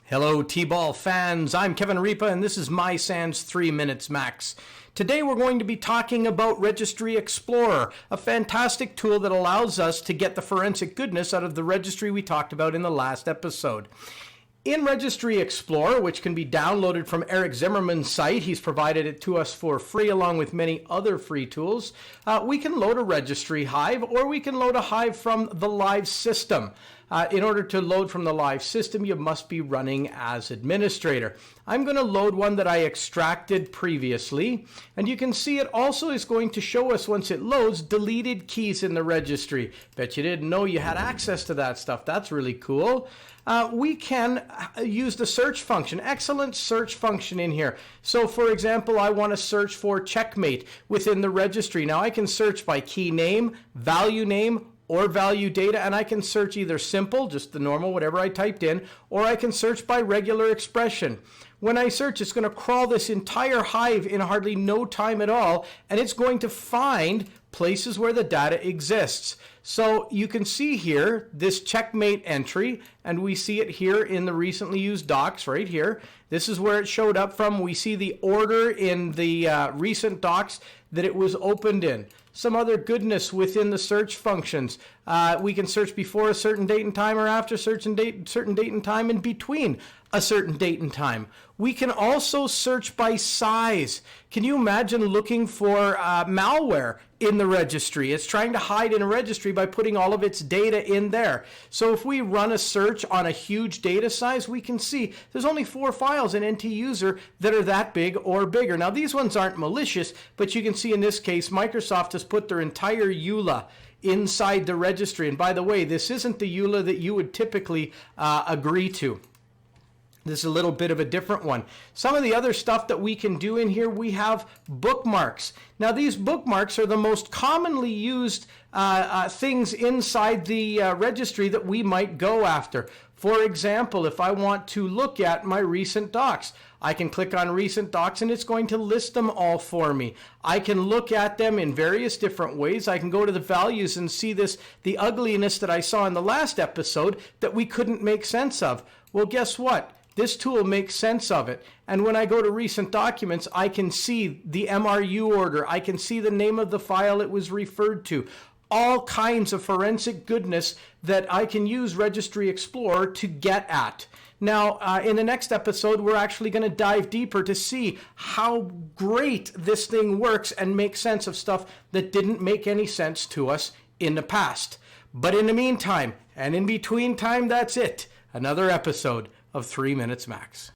Hello T-Ball fans, I'm Kevin Ripa and this is my Sans 3 Minutes Max. Today we're going to be talking about Registry Explorer, a fantastic tool that allows us to get the forensic goodness out of the registry we talked about in the last episode. In Registry Explorer, which can be downloaded from Eric Zimmerman's site, he's provided it to us for free along with many other free tools, we can load a registry Hive or we can load a Hive from the live system. In order to load from the live system, you must be running as administrator. I'm going to load one that I extracted previously, and you can see it also is going to show us once it loads deleted keys in the registry. Bet you didn't know you had access to that stuff. That's really cool. We can use the search function, excellent search function in here. So for example, I want to search for checkmate within the registry. Now I can search by key name, value name, or value data, and I can search either simple, just the normal, whatever I typed in, or I can search by regular expression. When I search, it's going to crawl this entire Hive in hardly no time at all, and it's going to find places where the data exists. So you can see here this checkmate entry, and we see it here in the recently used docs right here. This is where it showed up from. We see the order in the recent docs that it was opened in. Some other goodness within the search functions. We can search before a certain date and time or after a certain date and time in between a certain date and time. We can also search by size. Can you imagine looking for malware in the registry? It's trying to hide in a registry by putting all of its data in there. So if we run a search on a huge data size, we can see there's only 4 files in NT user that are that big or bigger. Now these ones aren't malicious, but you can see in this case, Microsoft has put their entire EULA inside the registry. And by the way, this isn't the EULA that you would typically agree to. This is a little bit of a different one. Some of the other stuff that we can do in here, we have bookmarks. Now these bookmarks are the most commonly used things inside the registry that we might go after. For example, if I want to look at my recent docs, I can click on recent docs and it's going to list them all for me. I can look at them in various different ways. I can go to the values and see the ugliness that I saw in the last episode that we couldn't make sense of. Well, guess what? This tool makes sense of it. And when I go to recent documents, I can see the MRU order. I can see the name of the file it was referred to. All kinds of forensic goodness that I can use Registry Explorer to get at. Now, in the next episode, we're actually going to dive deeper to see how great this thing works and make sense of stuff that didn't make any sense to us in the past. But in the meantime, and in between time, that's it. Another episode of 3 Minutes Max.